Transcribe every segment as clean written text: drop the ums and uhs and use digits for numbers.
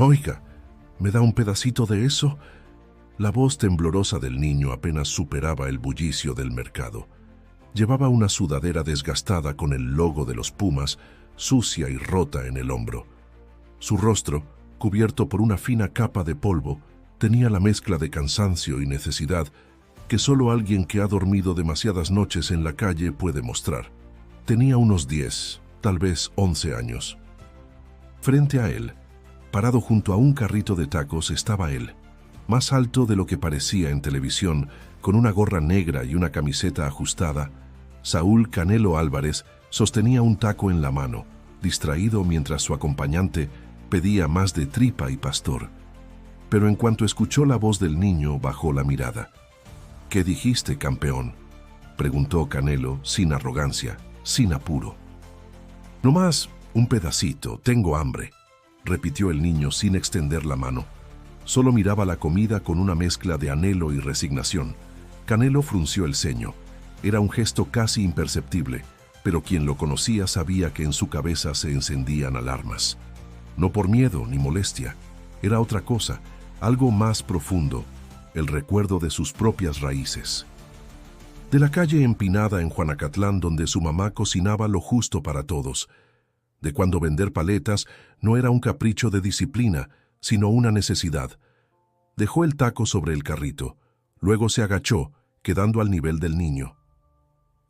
Oiga, ¿me da un pedacito de eso? La voz temblorosa del niño apenas superaba el bullicio del mercado. Llevaba una sudadera desgastada con el logo de los Pumas, sucia y rota en el hombro. Su rostro, cubierto por una fina capa de polvo, tenía la mezcla de cansancio y necesidad que solo alguien que ha dormido demasiadas noches en la calle puede mostrar. Tenía unos 10, tal vez 11 años. Frente a él, parado junto a un carrito de tacos, estaba él, más alto de lo que parecía en televisión, con una gorra negra y una camiseta ajustada. Saúl Canelo Álvarez sostenía un taco en la mano, distraído mientras su acompañante pedía más de tripa y pastor. Pero en cuanto escuchó la voz del niño, bajó la mirada. «¿Qué dijiste, campeón?», preguntó Canelo, sin arrogancia, sin apuro. «No más un pedacito, tengo hambre», repitió el niño sin extender la mano. Solo miraba la comida con una mezcla de anhelo y resignación. Canelo frunció el ceño. Era un gesto casi imperceptible, pero quien lo conocía sabía que en su cabeza se encendían alarmas. No por miedo ni molestia, era otra cosa, algo más profundo, el recuerdo de sus propias raíces. De la calle empinada en Juanacatlán, donde su mamá cocinaba lo justo para todos. De cuando vender paletas no era un capricho de disciplina, sino una necesidad. Dejó el taco sobre el carrito, luego se agachó, quedando al nivel del niño.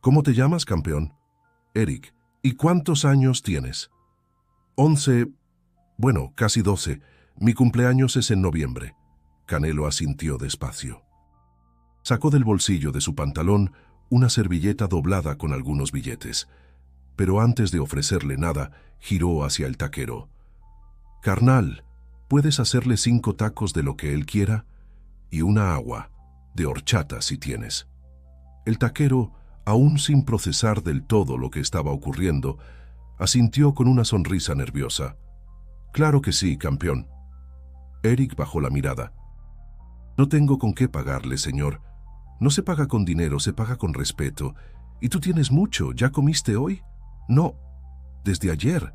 «¿Cómo te llamas, campeón?» «Eric. ¿Y cuántos años tienes?» 11, bueno, casi 12. Mi cumpleaños es en noviembre». Canelo asintió despacio. Sacó del bolsillo de su pantalón una servilleta doblada con algunos billetes, pero antes de ofrecerle nada, giró hacia el taquero. «Carnal, ¿puedes hacerle 5 tacos de lo que él quiera? Y una agua, de horchata si tienes». El taquero, aún sin procesar del todo lo que estaba ocurriendo, asintió con una sonrisa nerviosa. «Claro que sí, campeón». Eric bajó la mirada. «No tengo con qué pagarle, señor. No se paga con dinero, se paga con respeto. Y tú tienes mucho, ¿ya comiste hoy?» «No, desde ayer».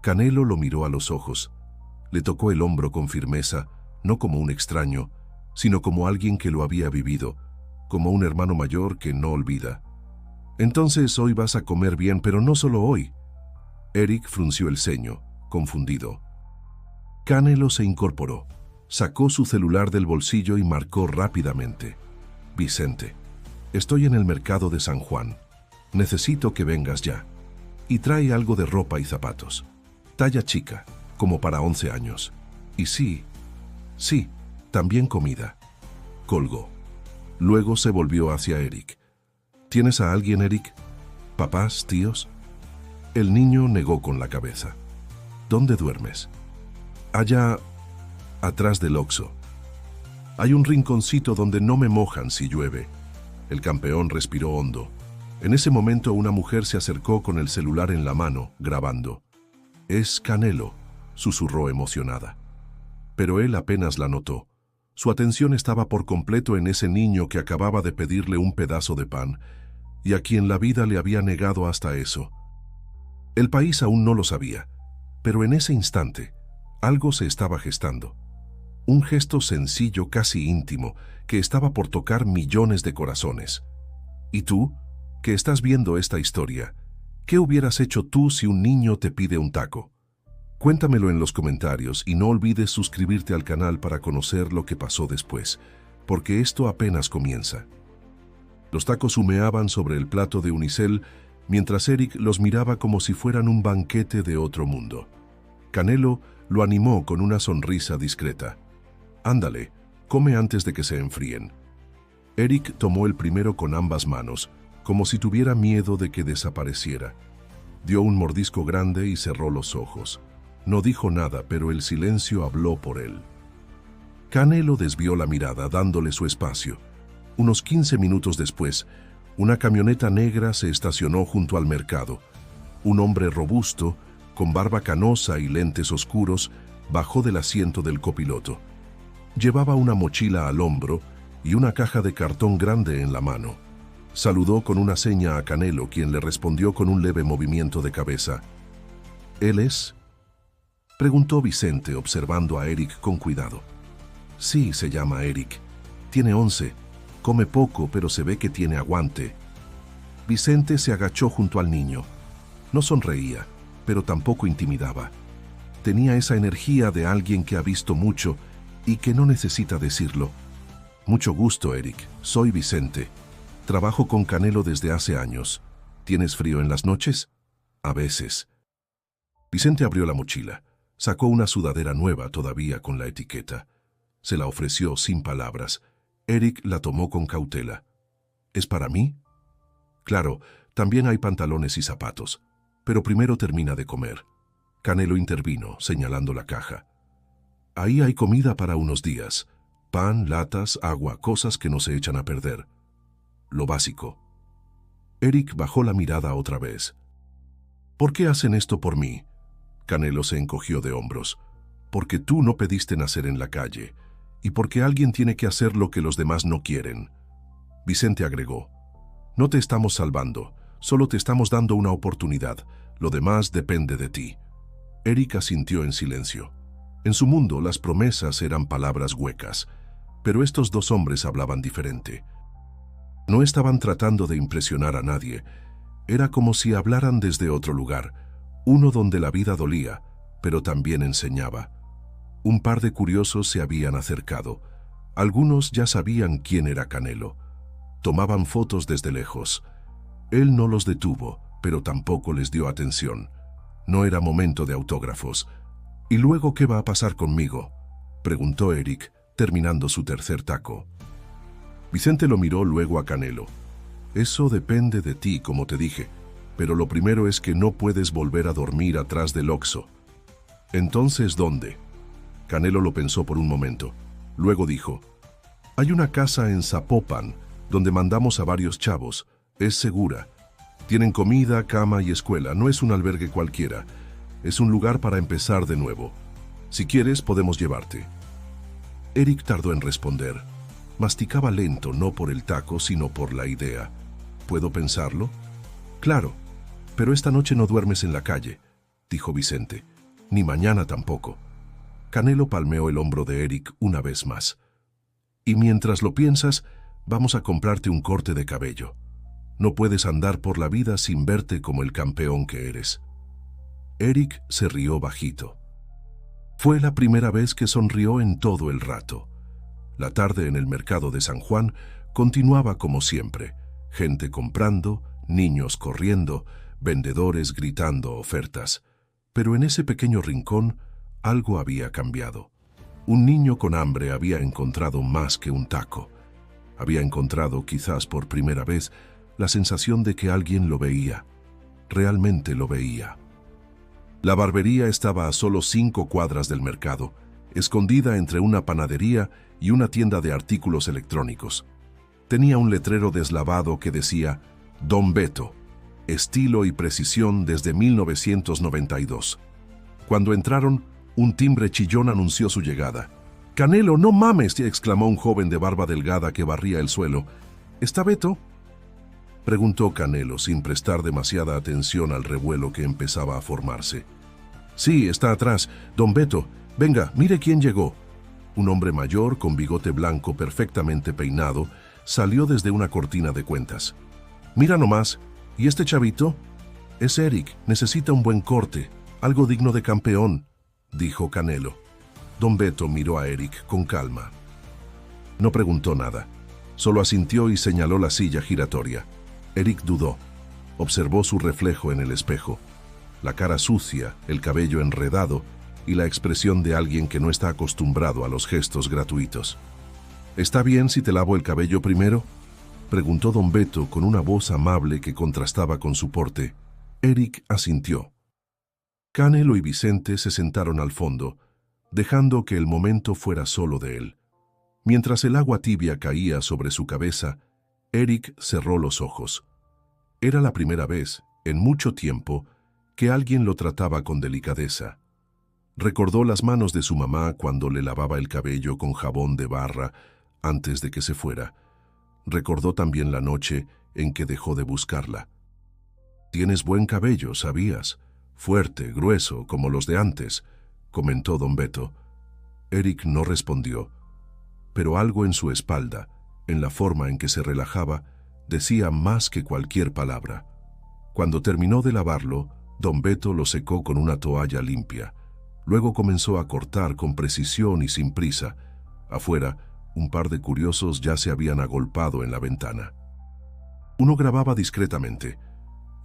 Canelo lo miró a los ojos. Le tocó el hombro con firmeza, no como un extraño, sino como alguien que lo había vivido, como un hermano mayor que no olvida. «Entonces hoy vas a comer bien, pero no solo hoy». Eric frunció el ceño, confundido. Canelo se incorporó, sacó su celular del bolsillo y marcó rápidamente. «Vicente, estoy en el mercado de San Juan. Necesito que vengas ya. Y trae algo de ropa y zapatos. Talla chica, como para 11 años. Y sí, también comida». Colgó. Luego se volvió hacia Eric. «¿Tienes a alguien, Eric? ¿Papás, tíos?» El niño negó con la cabeza. «¿Dónde duermes?» «Allá, atrás del Oxxo. Hay un rinconcito donde no me mojan si llueve». El campeón respiró hondo. En ese momento una mujer se acercó con el celular en la mano, grabando. «Es Canelo», susurró emocionada. Pero él apenas la notó. Su atención estaba por completo en ese niño que acababa de pedirle un pedazo de pan y a quien la vida le había negado hasta eso. El país aún no lo sabía, pero en ese instante algo se estaba gestando. Un gesto sencillo, casi íntimo, que estaba por tocar millones de corazones. ¿Y tú, que estás viendo esta historia, qué hubieras hecho tú si un niño te pide un taco? Cuéntamelo en los comentarios y no olvides suscribirte al canal para conocer lo que pasó después, porque esto apenas comienza. Los tacos humeaban sobre el plato de unicel mientras Eric los miraba como si fueran un banquete de otro mundo. Canelo lo animó con una sonrisa discreta. «Ándale, come antes de que se enfríen». Eric tomó el primero con ambas manos, como si tuviera miedo de que desapareciera. Dio un mordisco grande y cerró los ojos. No dijo nada, pero el silencio habló por él. Canelo desvió la mirada, dándole su espacio. Unos 15 minutos después, una camioneta negra se estacionó junto al mercado. Un hombre robusto, con barba canosa y lentes oscuros, bajó del asiento del copiloto. Llevaba una mochila al hombro y una caja de cartón grande en la mano. Saludó con una seña a Canelo, quien le respondió con un leve movimiento de cabeza. «¿Él es?» Preguntó Vicente, observando a Eric con cuidado. Sí, se llama Eric. Tiene 11. Come poco, pero se ve que tiene aguante. Vicente se agachó junto al niño. No sonreía, pero tampoco intimidaba. Tenía esa energía de alguien que ha visto mucho y que no necesita decirlo. Mucho gusto, Eric. Soy Vicente. Trabajo con Canelo desde hace años. ¿Tienes frío en las noches? A veces. Vicente abrió la mochila. Sacó una sudadera nueva todavía con la etiqueta. Se la ofreció sin palabras. Eric la tomó con cautela. ¿Es para mí? Claro, también hay pantalones y zapatos. Pero primero termina de comer. Canelo intervino, señalando la caja. Ahí hay comida para unos días. Pan, latas, agua, cosas que no se echan a perder. Lo básico. Eric bajó la mirada otra vez. ¿Por qué hacen esto por mí? Canelo se encogió de hombros. Porque tú no pediste nacer en la calle. Y porque alguien tiene que hacer lo que los demás no quieren. Vicente agregó. No te estamos salvando, solo te estamos dando una oportunidad. Lo demás depende de ti. Eric asintió en silencio. En su mundo las promesas eran palabras huecas, pero estos dos hombres hablaban diferente. No estaban tratando de impresionar a nadie. Era como si hablaran desde otro lugar, uno donde la vida dolía, pero también enseñaba. Un par de curiosos se habían acercado. Algunos ya sabían quién era Canelo. Tomaban fotos desde lejos. Él no los detuvo, pero tampoco les dio atención. No era momento de autógrafos. ¿Y luego qué va a pasar conmigo?, preguntó Eric, terminando su tercer taco. Vicente lo miró luego a Canelo. Eso depende de ti, como te dije, pero lo primero es que no puedes volver a dormir atrás del Oxxo. ¿Entonces dónde? Canelo lo pensó por un momento. Luego dijo, hay una casa en Zapopan, donde mandamos a varios chavos. Es segura. Tienen comida, cama y escuela. No es un albergue cualquiera. Es un lugar para empezar de nuevo. Si quieres, podemos llevarte. Eric tardó en responder. Masticaba lento, no por el taco, sino por la idea. ¿Puedo pensarlo? Claro, pero esta noche no duermes en la calle, dijo Vicente. Ni mañana tampoco. Canelo palmeó el hombro de Eric una vez más. Y mientras lo piensas, vamos a comprarte un corte de cabello. No puedes andar por la vida sin verte como el campeón que eres. Eric se rió bajito. Fue la primera vez que sonrió en todo el rato. La tarde en el mercado de San Juan continuaba como siempre. Gente comprando, niños corriendo, vendedores gritando ofertas. Pero en ese pequeño rincón algo había cambiado. Un niño con hambre había encontrado más que un taco. Había encontrado, quizás por primera vez, la sensación de que alguien lo veía. Realmente lo veía. La barbería estaba a solo 5 cuadras del mercado, escondida entre una panadería y una tienda de artículos electrónicos. Tenía un letrero deslavado que decía Don Beto, estilo y precisión desde 1992. Cuando entraron, un timbre chillón anunció su llegada. «¡Canelo, no mames!», exclamó un joven de barba delgada que barría el suelo. «¿Está Beto?», preguntó Canelo sin prestar demasiada atención al revuelo que empezaba a formarse. «Sí, está atrás. Don Beto, venga, mire quién llegó». Un hombre mayor, con bigote blanco perfectamente peinado, salió desde una cortina de cuentas. «Mira nomás, ¿y este chavito?». «Es Eric, necesita un buen corte, algo digno de campeón», dijo Canelo. Don Beto miró a Eric con calma. No preguntó nada, solo asintió y señaló la silla giratoria. Eric dudó. Observó su reflejo en el espejo. La cara sucia, el cabello enredado y la expresión de alguien que no está acostumbrado a los gestos gratuitos. «¿Está bien si te lavo el cabello primero?», preguntó don Beto con una voz amable que contrastaba con su porte. Eric asintió. Canelo y Vicente se sentaron al fondo, dejando que el momento fuera solo de él. Mientras el agua tibia caía sobre su cabeza, Eric cerró los ojos. Era la primera vez, en mucho tiempo, que alguien lo trataba con delicadeza. Recordó las manos de su mamá cuando le lavaba el cabello con jabón de barra antes de que se fuera. Recordó también la noche en que dejó de buscarla. «Tienes buen cabello, ¿sabías? Fuerte, grueso, como los de antes», comentó don Beto. Eric no respondió, pero algo en su espalda, en la forma en que se relajaba, decía más que cualquier palabra. Cuando terminó de lavarlo, don Beto lo secó con una toalla limpia. Luego comenzó a cortar con precisión y sin prisa. Afuera, un par de curiosos ya se habían agolpado en la ventana. Uno grababa discretamente.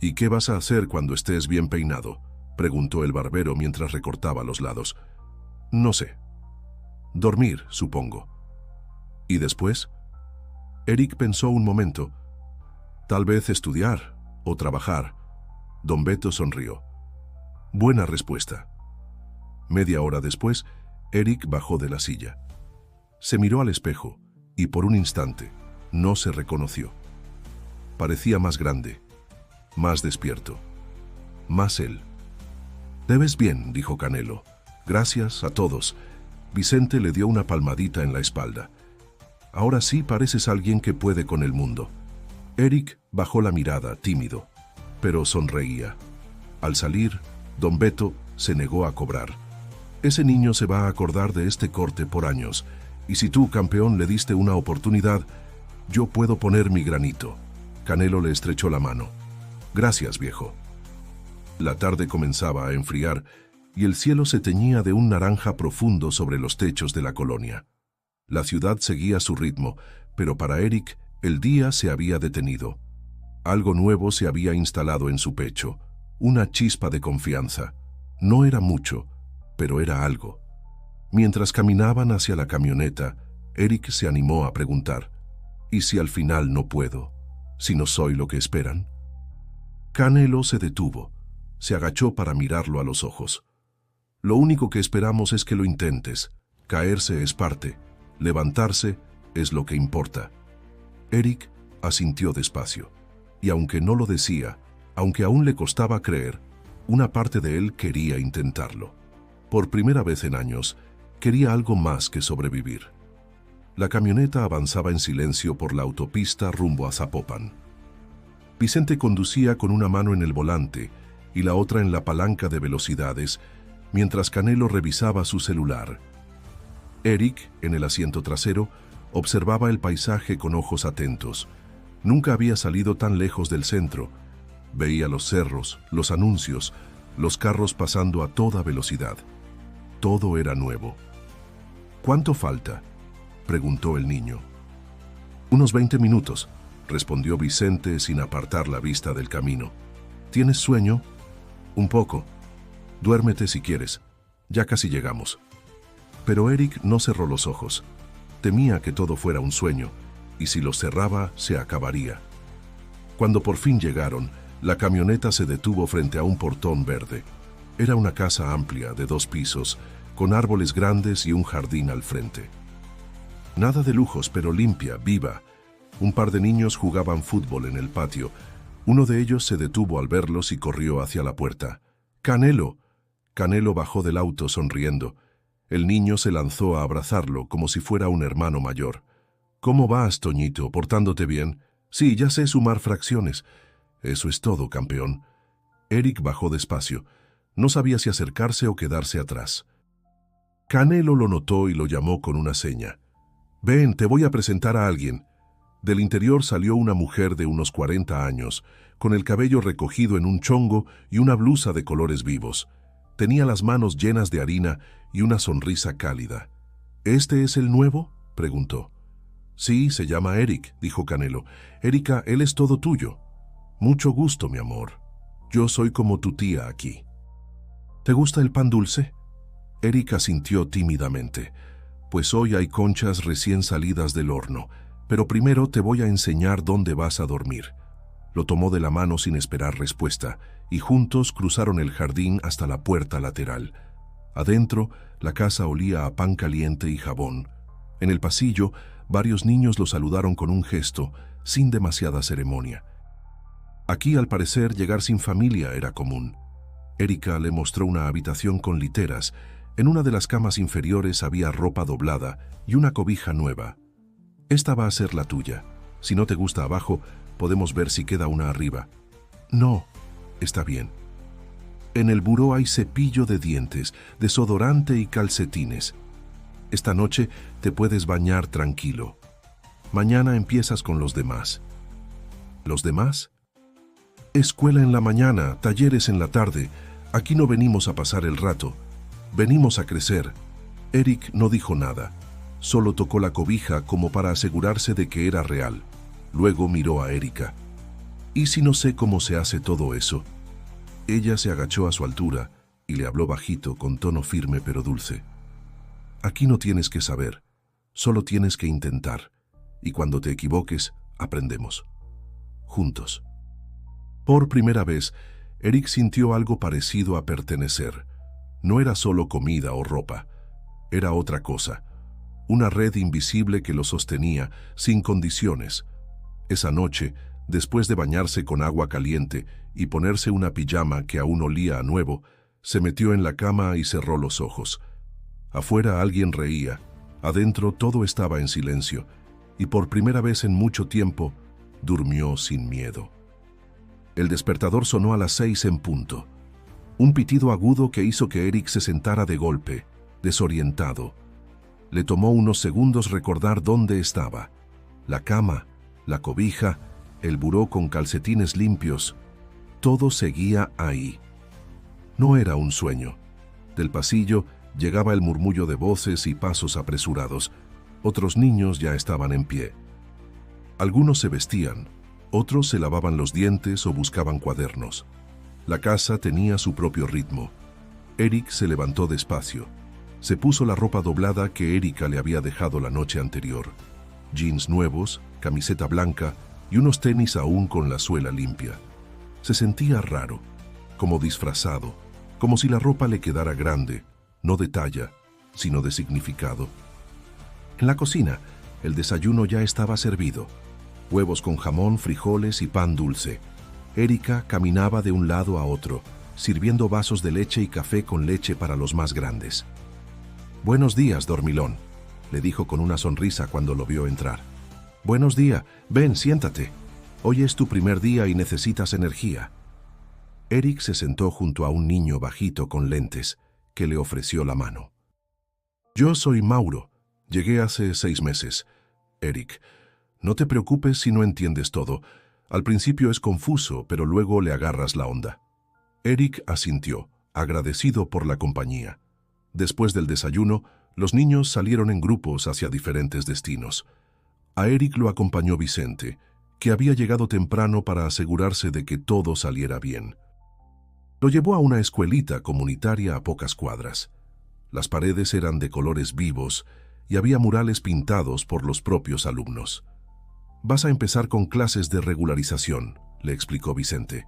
«¿Y qué vas a hacer cuando estés bien peinado?», preguntó el barbero mientras recortaba los lados. «No sé. Dormir, supongo». «¿Y después?». Eric pensó un momento. «Tal vez estudiar o trabajar». Don Beto sonrió. «Buena respuesta». Media hora después, Eric bajó de la silla. Se miró al espejo y por un instante no se reconoció. Parecía más grande, más despierto, más él. «Te ves bien», dijo Canelo. «Gracias a todos». Vicente le dio una palmadita en la espalda. «Ahora sí pareces alguien que puede con el mundo». Eric bajó la mirada, tímido, pero sonreía. Al salir, don Beto se negó a cobrar. «Ese niño se va a acordar de este corte por años, y si tú, campeón, le diste una oportunidad, yo puedo poner mi granito». Canelo le estrechó la mano. «Gracias, viejo». La tarde comenzaba a enfriar y el cielo se teñía de un naranja profundo sobre los techos de la colonia. La ciudad seguía su ritmo, pero para Eric el día se había detenido. Algo nuevo se había instalado en su pecho, una chispa de confianza. No era mucho, pero era algo. Mientras caminaban hacia la camioneta, Eric se animó a preguntar: «¿Y si al final no puedo? ¿Si no soy lo que esperan?». Canelo se detuvo, se agachó para mirarlo a los ojos. «Lo único que esperamos es que lo intentes. Caerse es parte, levantarse es lo que importa». Eric asintió despacio, y aunque no lo decía, aunque aún le costaba creer, una parte de él quería intentarlo. Por primera vez en años, quería algo más que sobrevivir. La camioneta avanzaba en silencio por la autopista rumbo a Zapopan. Vicente conducía con una mano en el volante y la otra en la palanca de velocidades, mientras Canelo revisaba su celular. Eric, en el asiento trasero, observaba el paisaje con ojos atentos. Nunca había salido tan lejos del centro. Veía los cerros, los anuncios, los carros pasando a toda velocidad. Todo era nuevo. «¿Cuánto falta?», preguntó el niño. «Unos 20 minutos», respondió Vicente sin apartar la vista del camino. «¿Tienes sueño?». «Un poco». «Duérmete si quieres. Ya casi llegamos». Pero Eric no cerró los ojos. Temía que todo fuera un sueño, y si los cerraba, se acabaría. Cuando por fin llegaron, la camioneta se detuvo frente a un portón verde. Era una casa amplia, de 2 pisos, con árboles grandes y un jardín al frente. Nada de lujos, pero limpia, viva. Un par de niños jugaban fútbol en el patio. Uno de ellos se detuvo al verlos y corrió hacia la puerta. «¡Canelo!». Canelo bajó del auto sonriendo. El niño se lanzó a abrazarlo como si fuera un hermano mayor. «¿Cómo vas, Toñito? ¿Portándote bien?». «Sí, ya sé sumar fracciones». «Eso es todo, campeón». Eric bajó despacio. No sabía si acercarse o quedarse atrás. Canelo lo notó y lo llamó con una seña. «Ven, te voy a presentar a alguien». Del interior salió una mujer de unos 40 años, con el cabello recogido en un chongo y una blusa de colores vivos. Tenía las manos llenas de harina y una sonrisa cálida. «¿Este es el nuevo?», preguntó. «Sí, se llama Eric», dijo Canelo. «Erika, él es todo tuyo». «Mucho gusto, mi amor. Yo soy como tu tía aquí». «¿Te gusta el pan dulce?». Erika asintió tímidamente. «Pues hoy hay conchas recién salidas del horno, pero primero te voy a enseñar dónde vas a dormir». Lo tomó de la mano sin esperar respuesta, y juntos cruzaron el jardín hasta la puerta lateral. Adentro, la casa olía a pan caliente y jabón. En el pasillo, varios niños lo saludaron con un gesto, sin demasiada ceremonia. Aquí, al parecer, llegar sin familia era común. Erika le mostró una habitación con literas. En una de las camas inferiores había ropa doblada y una cobija nueva. «Esta va a ser la tuya. Si no te gusta abajo, podemos ver si queda una arriba». «No, está bien». En el buró hay cepillo de dientes, desodorante y calcetines. Esta noche te puedes bañar tranquilo. Mañana empiezas con los demás. ¿Los demás? Escuela en la mañana, talleres en la tarde. Aquí no venimos a pasar el rato. Venimos a crecer. Eric no dijo nada. Solo tocó la cobija como para asegurarse de que era real. Luego miró a Erika. ¿Y si no sé cómo se hace todo eso? Ella se agachó a su altura y le habló bajito, con tono firme pero dulce. Aquí no tienes que saber, solo tienes que intentar. Y cuando te equivoques, aprendemos. Juntos. Por primera vez, Eric sintió algo parecido a pertenecer. No era solo comida o ropa, era otra cosa. Una red invisible que lo sostenía, sin condiciones. Esa noche, después de bañarse con agua caliente y ponerse una pijama que aún olía a nuevo, se metió en la cama y cerró los ojos. Afuera alguien reía, adentro todo estaba en silencio, y por primera vez en mucho tiempo, durmió sin miedo. El despertador sonó a las 6 en punto. Un pitido agudo que hizo que Eric se sentara de golpe, desorientado. Le tomó unos segundos recordar dónde estaba. La cama, la cobija, el buró con calcetines limpios. Todo seguía ahí. No era un sueño. Del pasillo llegaba el murmullo de voces y pasos apresurados. Otros niños ya estaban en pie. Algunos se vestían, otros se lavaban los dientes o buscaban cuadernos. La casa tenía su propio ritmo. Eric se levantó despacio. Se puso la ropa doblada que Erika le había dejado la noche anterior. Jeans nuevos, camiseta blanca y unos tenis aún con la suela limpia. Se sentía raro, como disfrazado, como si la ropa le quedara grande, no de talla, sino de significado. En la cocina, el desayuno ya estaba servido. Huevos con jamón, frijoles y pan dulce. Erika caminaba de un lado a otro, sirviendo vasos de leche y café con leche para los más grandes. «Buenos días, dormilón», le dijo con una sonrisa cuando lo vio entrar. «Buenos días, ven, siéntate. Hoy es tu primer día y necesitas energía». Eric se sentó junto a un niño bajito con lentes, que le ofreció la mano. «Yo soy Mauro. Llegué hace 6 meses. Eric, no te preocupes si no entiendes todo. Al principio es confuso, pero luego le agarras la onda». Eric asintió, agradecido por la compañía. Después del desayuno, los niños salieron en grupos hacia diferentes destinos. A Eric lo acompañó Vicente, que había llegado temprano para asegurarse de que todo saliera bien. Lo llevó a una escuelita comunitaria a pocas cuadras. Las paredes eran de colores vivos y había murales pintados por los propios alumnos. «Vas a empezar con clases de regularización», le explicó Vicente.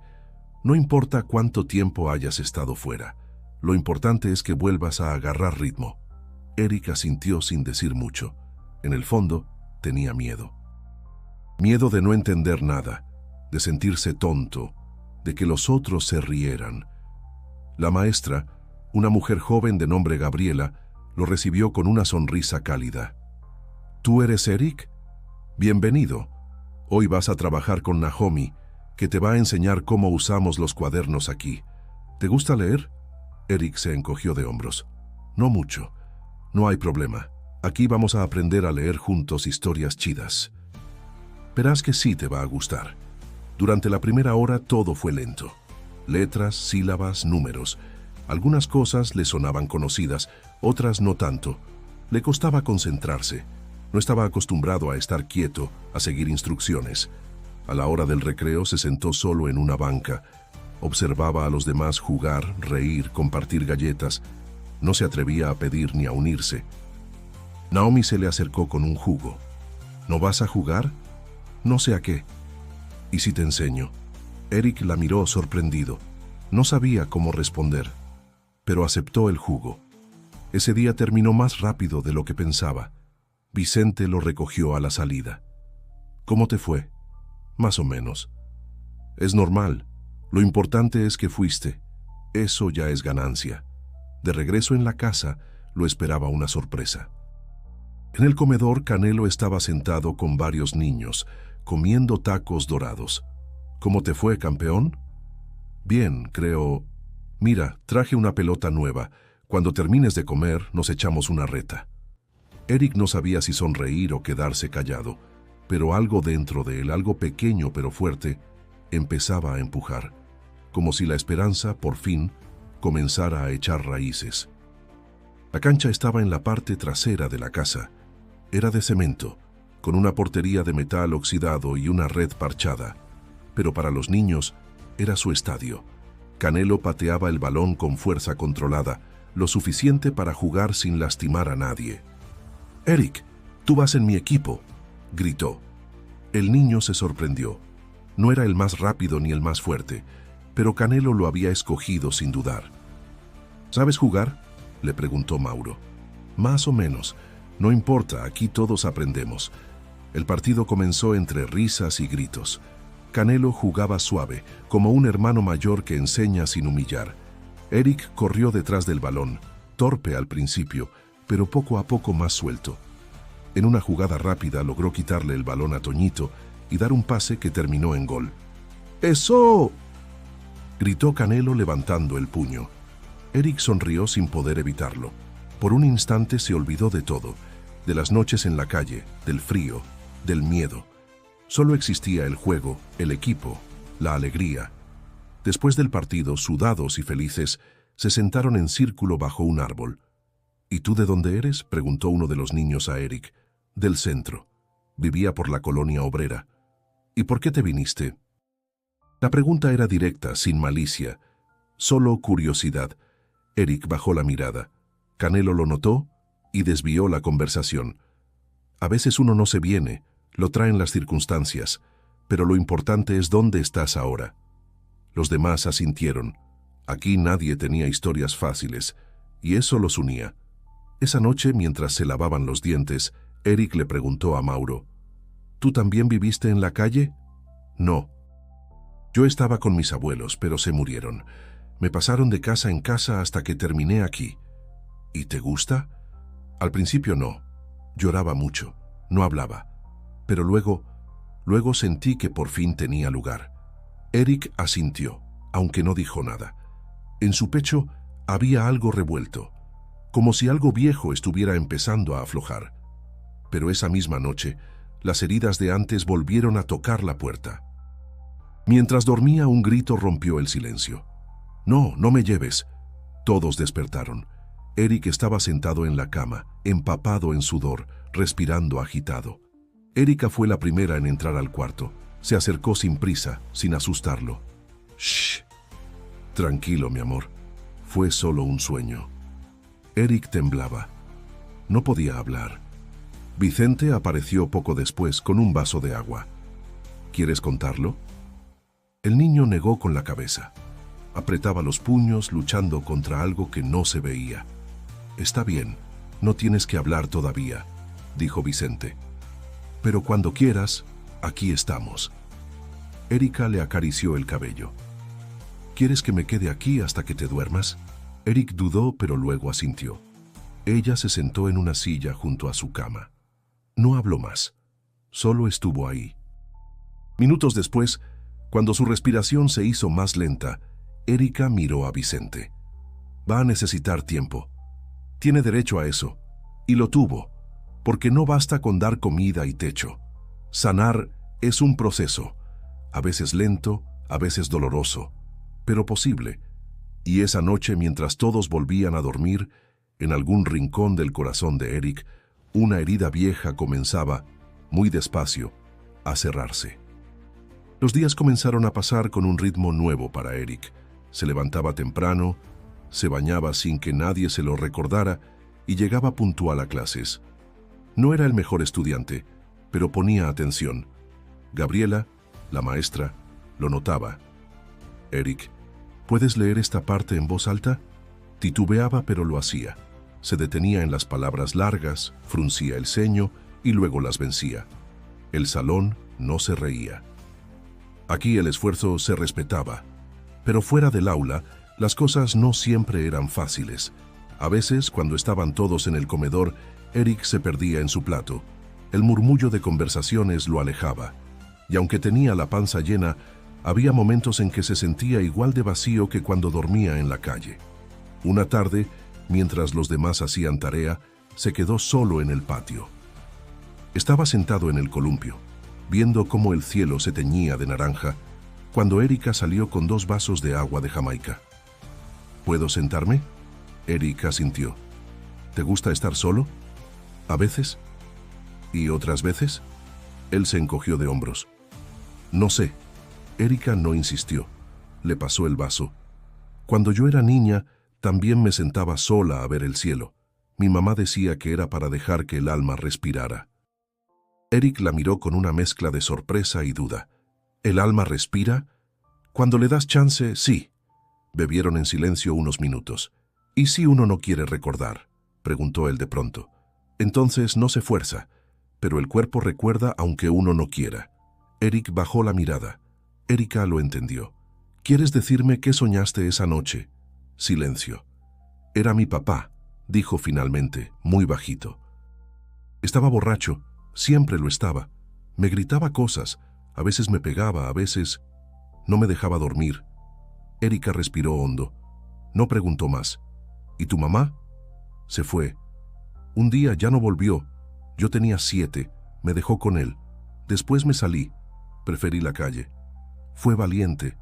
«No importa cuánto tiempo hayas estado fuera. Lo importante es que vuelvas a agarrar ritmo». Eric asintió sin decir mucho. En el fondo, tenía miedo. Miedo de no entender nada, de sentirse tonto, de que los otros se rieran. La maestra, una mujer joven de nombre Gabriela, lo recibió con una sonrisa cálida. «¿Tú eres Eric? Bienvenido. Hoy vas a trabajar con Naomi, que te va a enseñar cómo usamos los cuadernos aquí. ¿Te gusta leer?» Eric se encogió de hombros. «No mucho. No hay problema. Aquí vamos a aprender a leer juntos historias chidas. Verás que sí te va a gustar». Durante la primera hora todo fue lento. Letras, sílabas, números. Algunas cosas le sonaban conocidas, otras no tanto. Le costaba concentrarse. No estaba acostumbrado a estar quieto, a seguir instrucciones. A la hora del recreo se sentó solo en una banca. Observaba a los demás jugar, reír, compartir galletas. No se atrevía a pedir ni a unirse. Naomi se le acercó con un jugo. «¿No vas a jugar?» «No sé a qué». «¿Y si te enseño?» Eric la miró sorprendido. No sabía cómo responder, pero aceptó el jugo. Ese día terminó más rápido de lo que pensaba. Vicente lo recogió a la salida. «¿Cómo te fue?» «Más o menos». «Es normal. Lo importante es que fuiste. Eso ya es ganancia». De regreso en la casa, lo esperaba una sorpresa. En el comedor, Canelo estaba sentado con varios niños, comiendo tacos dorados. «¿Cómo te fue, campeón?» «Bien, creo. Mira, traje una pelota nueva. Cuando termines de comer, nos echamos una reta. Eric no sabía si sonreír o quedarse callado, pero algo dentro de él, algo pequeño pero fuerte, empezaba a empujar, como si la esperanza, por fin, comenzara a echar raíces. La cancha estaba en la parte trasera de la casa. Era de cemento, con una portería de metal oxidado y una red parchada. Pero para los niños, era su estadio. Canelo pateaba el balón con fuerza controlada, lo suficiente para jugar sin lastimar a nadie. «Eric, tú vas en mi equipo», gritó. El niño se sorprendió. No era el más rápido ni el más fuerte, pero Canelo lo había escogido sin dudar. «¿Sabes jugar?», le preguntó Mauro. «Más o menos. No importa, aquí todos aprendemos». El partido comenzó entre risas y gritos. Canelo jugaba suave, como un hermano mayor que enseña sin humillar. Eric corrió detrás del balón, torpe al principio, pero poco a poco más suelto. En una jugada rápida logró quitarle el balón a Toñito y dar un pase que terminó en gol. ¡Eso!, gritó Canelo levantando el puño. Eric sonrió sin poder evitarlo. Por un instante se olvidó de todo, de las noches en la calle, del frío, del miedo. Solo existía el juego, el equipo, la alegría. Después del partido, sudados y felices, se sentaron en círculo bajo un árbol. «¿Y tú de dónde eres?», preguntó uno de los niños a Eric. «Del centro. Vivía por la colonia obrera». «¿Y por qué te viniste?». La pregunta era directa, sin malicia, solo curiosidad. Eric bajó la mirada. Canelo lo notó y desvió la conversación. A veces uno no se viene, lo traen las circunstancias, pero lo importante es dónde estás ahora. Los demás asintieron. Aquí nadie tenía historias fáciles, y eso los unía. Esa noche, mientras se lavaban los dientes, Eric le preguntó a Mauro, «¿Tú también viviste en la calle?». «No. Yo estaba con mis abuelos, pero se murieron. Me pasaron de casa en casa hasta que terminé aquí». «¿Y te gusta?». «Al principio no. Lloraba mucho. No hablaba. Pero luego sentí que por fin tenía lugar». Eric asintió, aunque no dijo nada. En su pecho había algo revuelto, como si algo viejo estuviera empezando a aflojar. Pero esa misma noche, las heridas de antes volvieron a tocar la puerta. Mientras dormía, un grito rompió el silencio. «No, no me lleves». Todos despertaron. Eric estaba sentado en la cama, empapado en sudor, respirando agitado. Erika fue la primera en entrar al cuarto. Se acercó sin prisa, sin asustarlo. «Shh. Tranquilo, mi amor. Fue solo un sueño». Eric temblaba. No podía hablar. Vicente apareció poco después con un vaso de agua. «¿Quieres contarlo?». El niño negó con la cabeza. Apretaba los puños, luchando contra algo que no se veía. «Está bien, no tienes que hablar todavía», dijo Vicente. «Pero cuando quieras, aquí estamos». Erika le acarició el cabello. «¿Quieres que me quede aquí hasta que te duermas?». Eric dudó, pero luego asintió. Ella se sentó en una silla junto a su cama. No habló más. Solo estuvo ahí. Minutos después, cuando su respiración se hizo más lenta, Erika miró a Vicente. «Va a necesitar tiempo. Tiene derecho a eso. Y lo tuvo, porque no basta con dar comida y techo. Sanar es un proceso, a veces lento, a veces doloroso, pero posible». Y esa noche, mientras todos volvían a dormir, en algún rincón del corazón de Eric, una herida vieja comenzaba, muy despacio, a cerrarse. Los días comenzaron a pasar con un ritmo nuevo para Eric. Se levantaba temprano, se bañaba sin que nadie se lo recordara y llegaba puntual a clases. No era el mejor estudiante, pero ponía atención. Gabriela, la maestra, lo notaba. «Eric, ¿puedes leer esta parte en voz alta?». Titubeaba, pero lo hacía. Se detenía en las palabras largas, fruncía el ceño y luego las vencía. El salón no se reía. Aquí el esfuerzo se respetaba, pero fuera del aula, las cosas no siempre eran fáciles. A veces, cuando estaban todos en el comedor, Eric se perdía en su plato. El murmullo de conversaciones lo alejaba, y aunque tenía la panza llena, Había momentos en que se sentía igual de vacío que cuando dormía en la calle. Una tarde, mientras los demás hacían tarea, se quedó solo en el patio. Estaba sentado en el columpio, viendo cómo el cielo se teñía de naranja, cuando Erika salió con 2 vasos de agua de Jamaica. ¿Puedo sentarme? Eric asintió. ¿Te gusta estar solo? ¿A veces? ¿Y otras veces? Él se encogió de hombros. No sé. Erika no insistió. Le pasó el vaso. Cuando yo era niña, también me sentaba sola a ver el cielo. Mi mamá decía que era para dejar que el alma respirara. Eric la miró con una mezcla de sorpresa y duda. ¿El alma respira? Cuando le das chance, sí. Bebieron en silencio unos minutos. ¿Y si uno no quiere recordar?, preguntó él de pronto. Entonces no se fuerza, pero el cuerpo recuerda aunque uno no quiera. Eric bajó la mirada. Erika lo entendió. ¿Quieres decirme qué soñaste esa noche? Silencio. Era mi papá, dijo finalmente, muy bajito. Estaba borracho, siempre lo estaba. Me gritaba cosas, a veces me pegaba, a veces no me dejaba dormir. Erika respiró hondo. No preguntó más. ¿Y tu mamá? Se fue. Un día ya no volvió. Yo tenía 7, me dejó con él. Después me salí. Preferí la calle. Fue valiente.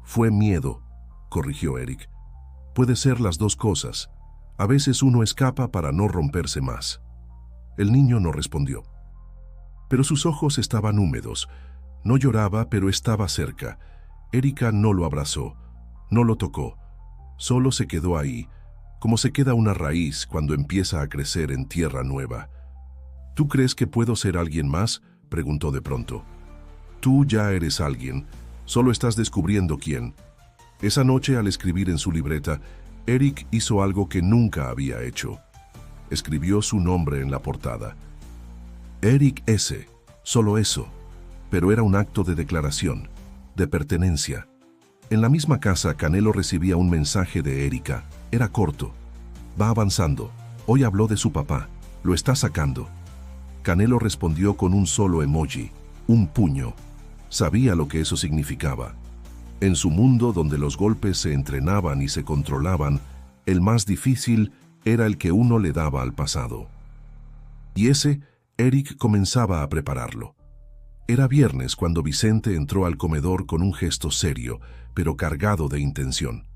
Fue miedo, corrigió Eric. Puede ser las 2 cosas. A veces uno escapa para no romperse más. El niño no respondió. Pero sus ojos estaban húmedos. No lloraba, pero estaba cerca. Erika no lo abrazó, no lo tocó. Solo se quedó ahí, como se queda una raíz cuando empieza a crecer en tierra nueva. ¿Tú crees que puedo ser alguien más?, preguntó de pronto. Tú ya eres alguien, solo estás descubriendo quién. Esa noche, al escribir en su libreta, Eric hizo algo que nunca había hecho. Escribió su nombre en la portada. Eric S., solo eso, pero era un acto de declaración, de pertenencia. En la misma casa, Canelo recibía un mensaje de Erika. Era corto. Va avanzando. Hoy habló de su papá. Lo está sacando. Canelo respondió con un solo emoji, un puño. Sabía lo que eso significaba. En su mundo, donde los golpes se entrenaban y se controlaban, el más difícil era el que uno le daba al pasado. Y ese, Eric comenzaba a prepararlo. Era viernes cuando Vicente entró al comedor con un gesto serio, pero cargado de intención.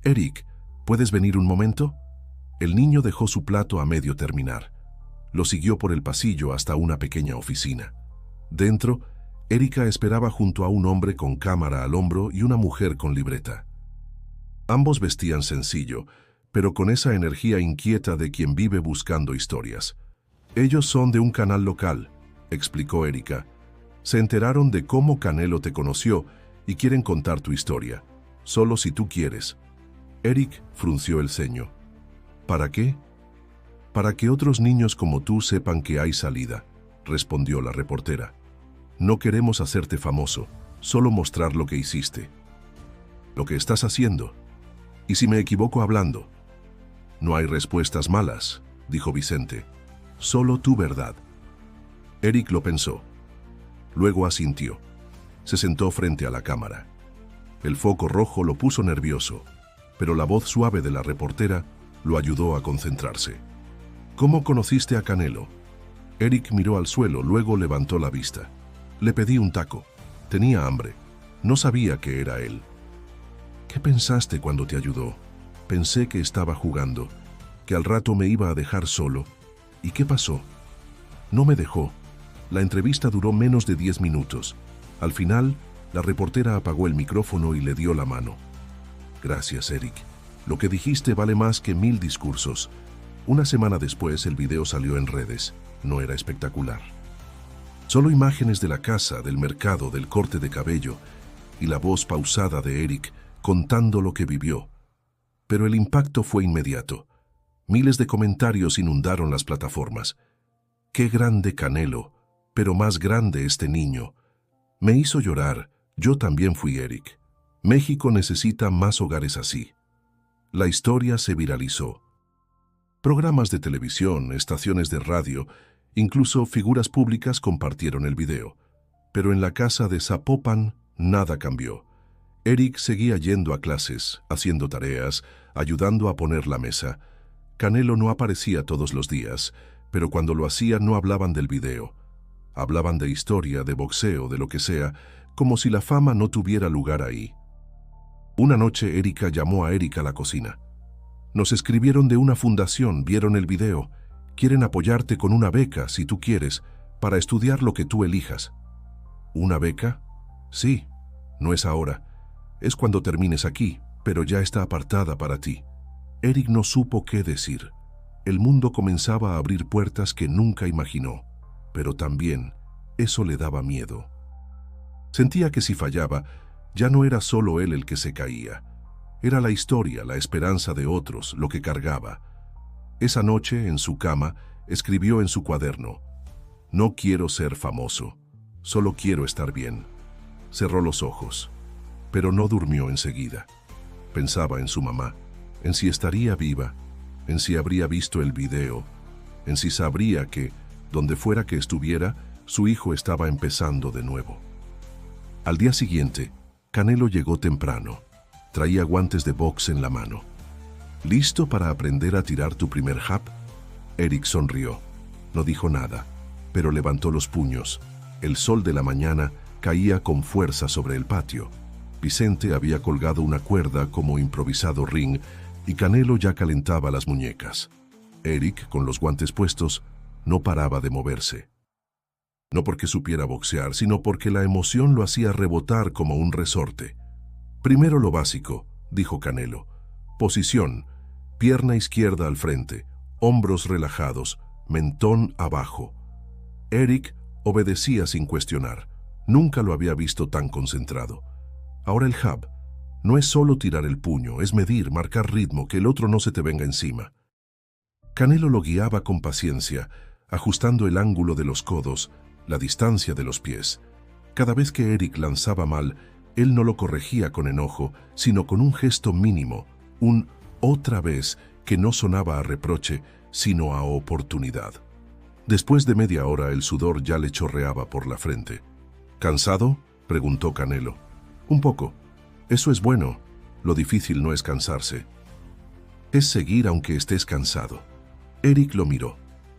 Eric, ¿puedes venir un momento? El niño dejó su plato a medio terminar. Lo siguió por el pasillo hasta una pequeña oficina. Dentro, Erika esperaba junto a un hombre con cámara al hombro y una mujer con libreta. Ambos vestían sencillo, pero con esa energía inquieta de quien vive buscando historias. Ellos son de un canal local, explicó Erika. Se enteraron de cómo Canelo te conoció y quieren contar tu historia, solo si tú quieres. Eric frunció el ceño. ¿Para qué? Para que otros niños como tú sepan que hay salida, respondió la reportera. No queremos hacerte famoso, solo mostrar lo que hiciste. Lo que estás haciendo. ¿Y si me equivoco hablando? No hay respuestas malas, dijo Vicente. Solo tu verdad. Eric lo pensó. Luego asintió. Se sentó frente a la cámara. El foco rojo lo puso nervioso, pero la voz suave de la reportera lo ayudó a concentrarse. ¿Cómo conociste a Canelo? Eric miró al suelo, luego levantó la vista. Le pedí un taco. Tenía hambre. No sabía que era él. ¿Qué pensaste cuando te ayudó? Pensé que estaba jugando, que al rato me iba a dejar solo. ¿Y qué pasó? No me dejó. La entrevista duró menos de 10 minutos. Al final, la reportera apagó el micrófono y le dio la mano. Gracias, Eric. Lo que dijiste vale más que 1000 discursos. Una semana después, el video salió en redes. No era espectacular. Solo imágenes de la casa, del mercado, del corte de cabello y la voz pausada de Eric contando lo que vivió. Pero el impacto fue inmediato. Miles de comentarios inundaron las plataformas. ¡Qué grande Canelo! Pero más grande este niño. Me hizo llorar. Yo también fui Eric. México necesita más hogares así. La historia se viralizó. Programas de televisión, estaciones de radio, incluso figuras públicas compartieron el video. Pero en la casa de Zapopan Nada cambió. Eric seguía yendo a clases, haciendo tareas, ayudando a poner la mesa. Canelo no aparecía todos los días, pero cuando lo hacía no hablaban del video. Hablaban de historia, de boxeo, de lo que sea, como si la fama no tuviera lugar ahí. Una noche Erika llamó a Eric a la cocina. Nos escribieron de una fundación, vieron el video. Quieren apoyarte con una beca, si tú quieres, para estudiar lo que tú elijas. ¿Una beca? Sí, no es ahora. Es cuando termines aquí, pero ya está apartada para ti. Eric no supo qué decir. El mundo comenzaba a abrir puertas que nunca imaginó, pero también eso le daba miedo. Sentía que si fallaba, ya no era solo él el que se caía. Era la historia, la esperanza de otros, lo que cargaba. Esa noche, en su cama, escribió en su cuaderno: «No quiero ser famoso, solo quiero estar bien». Cerró los ojos, pero no durmió enseguida. Pensaba en su mamá, en si estaría viva, en si habría visto el video, en si sabría que, donde fuera que estuviera, su hijo estaba empezando de nuevo. Al día siguiente, Canelo llegó temprano. Traía guantes de box en la mano. ¿Listo para aprender a tirar tu primer jab? Eric sonrió. No dijo nada, pero levantó los puños. El sol de la mañana caía con fuerza sobre el patio. Vicente había colgado una cuerda como improvisado ring y Canelo ya calentaba las muñecas. Eric, con los guantes puestos, no paraba de moverse. No porque supiera boxear, sino porque la emoción lo hacía rebotar como un resorte. «Primero lo básico», dijo Canelo. «Posición, pierna izquierda al frente, hombros relajados, mentón abajo». Eric obedecía sin cuestionar. Nunca lo había visto tan concentrado. Ahora el jab no es solo tirar el puño, es medir, marcar ritmo, que el otro no se te venga encima. Canelo lo guiaba con paciencia, ajustando el ángulo de los codos, la distancia de los pies. Cada vez que Eric lanzaba mal, él no lo corregía con enojo, sino con un gesto mínimo, un «otra vez» que no sonaba a reproche, sino a oportunidad. Después de media hora, el sudor ya le chorreaba por la frente. «¿Cansado?», preguntó Canelo. «Un poco. Eso es bueno. Lo difícil no es cansarse. Es seguir aunque estés cansado». Eric lo miró.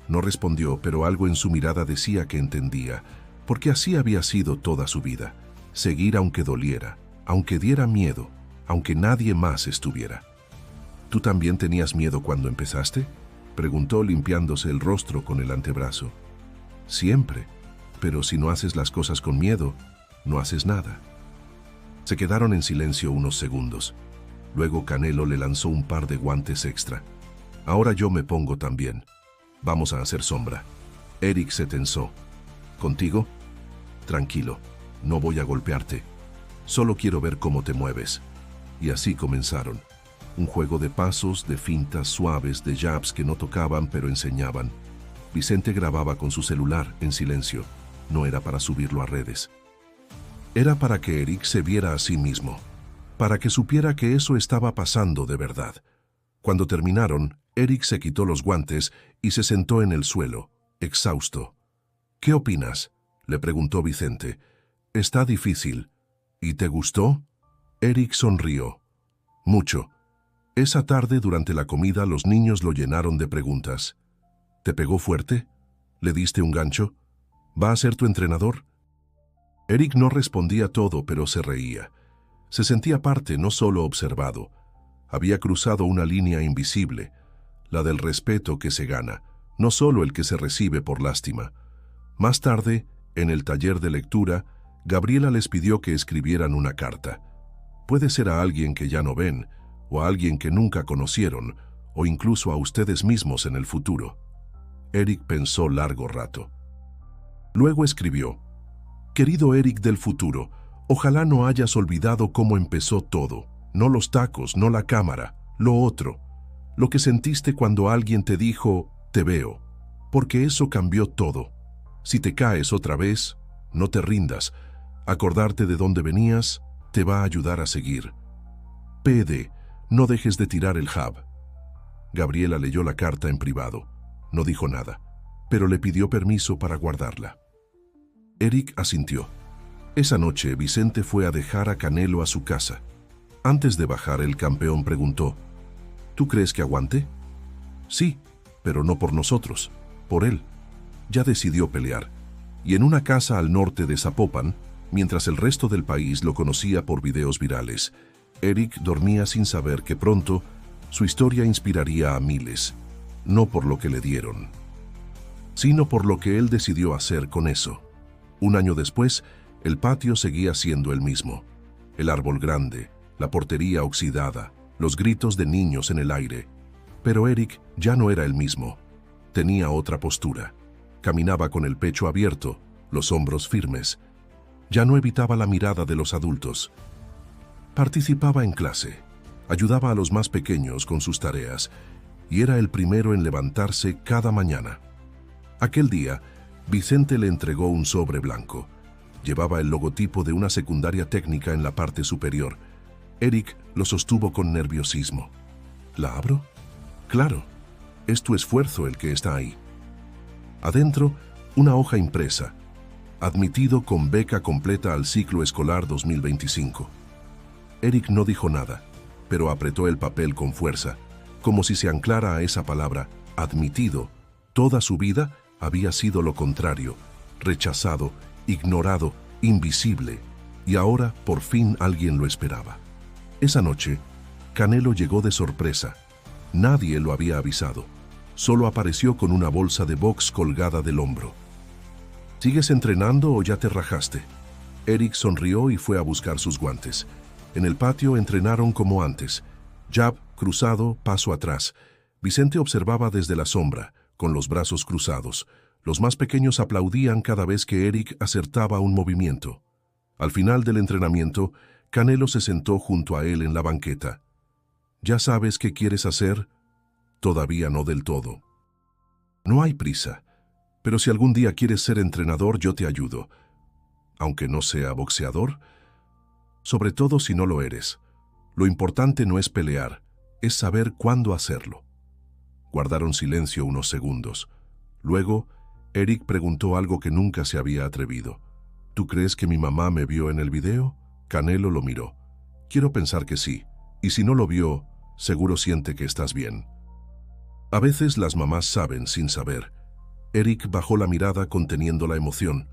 No respondió, pero algo en su mirada decía que entendía, porque así había sido toda su vida. Seguir aunque doliera, aunque diera miedo, aunque nadie más estuviera. ¿Tú también tenías miedo cuando empezaste?, preguntó limpiándose el rostro con el antebrazo. Siempre, pero si no haces las cosas con miedo, no haces nada. Se quedaron en silencio unos segundos. Luego Canelo le lanzó un par de guantes extra. «Ahora yo me pongo también. Vamos a hacer sombra». Eric se tensó. «¿Contigo?» «Tranquilo. No voy a golpearte. Solo quiero ver cómo te mueves». Y así comenzaron. Un juego de pasos, de fintas suaves, de jabs que no tocaban pero enseñaban. Vicente grababa con su celular en silencio. No era para subirlo a redes. Era para que Eric se viera a sí mismo. Para que supiera que eso estaba pasando de verdad. Cuando terminaron, Eric se quitó los guantes y se sentó en el suelo, exhausto. «¿Qué opinas?», le preguntó Vicente. «Está difícil. ¿Y te gustó?». Eric sonrió. «Mucho». Esa tarde, durante la comida, los niños lo llenaron de preguntas. «¿Te pegó fuerte? ¿Le diste un gancho? ¿Va a ser tu entrenador?». Eric no respondía todo, pero se reía. Se sentía parte, no solo observado. Había cruzado una línea invisible, la del respeto que se gana, no solo el que se recibe por lástima. Más tarde, en el taller de lectura, Gabriela les pidió que escribieran una carta. Puede ser a alguien que ya no ven, o a alguien que nunca conocieron, o incluso a ustedes mismos en el futuro. Eric pensó largo rato. Luego escribió: «Querido Eric del futuro, ojalá no hayas olvidado cómo empezó todo, no los tacos, no la cámara, lo otro, lo que sentiste cuando alguien te dijo, te veo, porque eso cambió todo. Si te caes otra vez, no te rindas, acordarte de dónde venías te va a ayudar a seguir. PD, no dejes de tirar el jab». Gabriela leyó la carta en privado, no dijo nada, pero le pidió permiso para guardarla. Eric asintió. Esa noche, Vicente fue a dejar a Canelo a su casa. Antes de bajar, el campeón preguntó: ¿Tú crees que aguante? Sí, pero no por nosotros, por él. Ya decidió pelear. Y en una casa al norte de Zapopan, mientras el resto del país lo conocía por videos virales, Eric dormía sin saber que pronto su historia inspiraría a miles, no por lo que le dieron, sino por lo que él decidió hacer con eso. Un año después, el patio seguía siendo el mismo. El árbol grande, la portería oxidada, los gritos de niños en el aire. Pero Eric ya no era el mismo. Tenía otra postura. Caminaba con el pecho abierto, los hombros firmes. Ya no evitaba la mirada de los adultos. Participaba en clase, ayudaba a los más pequeños con sus tareas y era el primero en levantarse cada mañana. Aquel día, Vicente le entregó un sobre blanco. Llevaba el logotipo de una secundaria técnica en la parte superior. Eric lo sostuvo con nerviosismo. ¿La abro? Claro, es tu esfuerzo el que está ahí. Adentro, una hoja impresa. Admitido con beca completa al ciclo escolar 2025. Eric no dijo nada, pero apretó el papel con fuerza, como si se anclara a esa palabra, admitido. Toda su vida había sido lo contrario, rechazado, ignorado, invisible, y ahora por fin alguien lo esperaba. Esa noche, Canelo llegó de sorpresa. Nadie lo había avisado. Solo apareció con una bolsa de box colgada del hombro. ¿Sigues entrenando o ya te rajaste? Eric sonrió y fue a buscar sus guantes. En el patio entrenaron como antes. Jab, cruzado, paso atrás. Vicente observaba desde la sombra, con los brazos cruzados. Los más pequeños aplaudían cada vez que Eric acertaba un movimiento. Al final del entrenamiento, Canelo se sentó junto a él en la banqueta. ¿Ya sabes qué quieres hacer? Todavía no del todo. No hay prisa, pero si algún día quieres ser entrenador, yo te ayudo. Aunque no sea boxeador, sobre todo si no lo eres. Lo importante no es pelear, es saber cuándo hacerlo. Guardaron silencio unos segundos. Luego, Eric preguntó algo que nunca se había atrevido. ¿Tú crees que mi mamá me vio en el video? Canelo lo miró. Quiero pensar que sí, y si no lo vio, seguro siente que estás bien. A veces las mamás saben sin saber. Eric bajó la mirada conteniendo la emoción.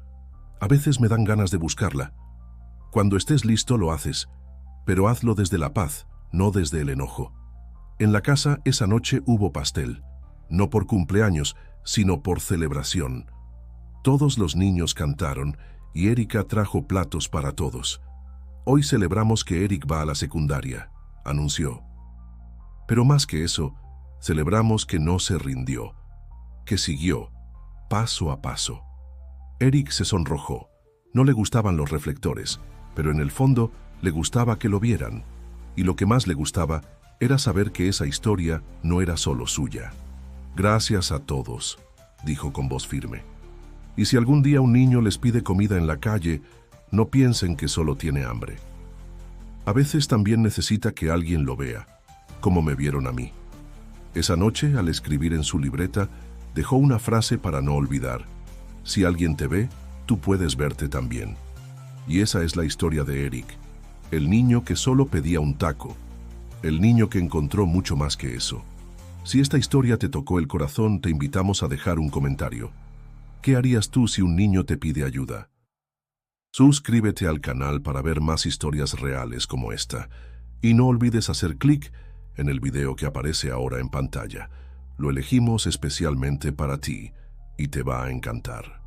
A veces me dan ganas de buscarla. Cuando estés listo lo haces, pero hazlo desde la paz, no desde el enojo. En la casa esa noche hubo pastel, no por cumpleaños, sino por celebración. Todos los niños cantaron y Erika trajo platos para todos. Hoy celebramos que Eric va a la secundaria, anunció. Pero más que eso, celebramos que no se rindió, que siguió, paso a paso. Eric se sonrojó. No le gustaban los reflectores, pero en el fondo le gustaba que lo vieran. Y lo que más le gustaba era saber que esa historia no era solo suya. Gracias a todos, dijo con voz firme. Y si algún día un niño les pide comida en la calle, no piensen que solo tiene hambre. A veces también necesita que alguien lo vea, como me vieron a mí. Esa noche, al escribir en su libreta, dejó una frase para no olvidar. Si alguien te ve, tú puedes verte también. Y esa es la historia de Eric, el niño que solo pedía un taco, el niño que encontró mucho más que eso. Si esta historia te tocó el corazón, te invitamos a dejar un comentario. ¿Qué harías tú si un niño te pide ayuda? Suscríbete al canal para ver más historias reales como esta. Y no olvides hacer clic en el video que aparece ahora en pantalla. Lo elegimos especialmente para ti y te va a encantar.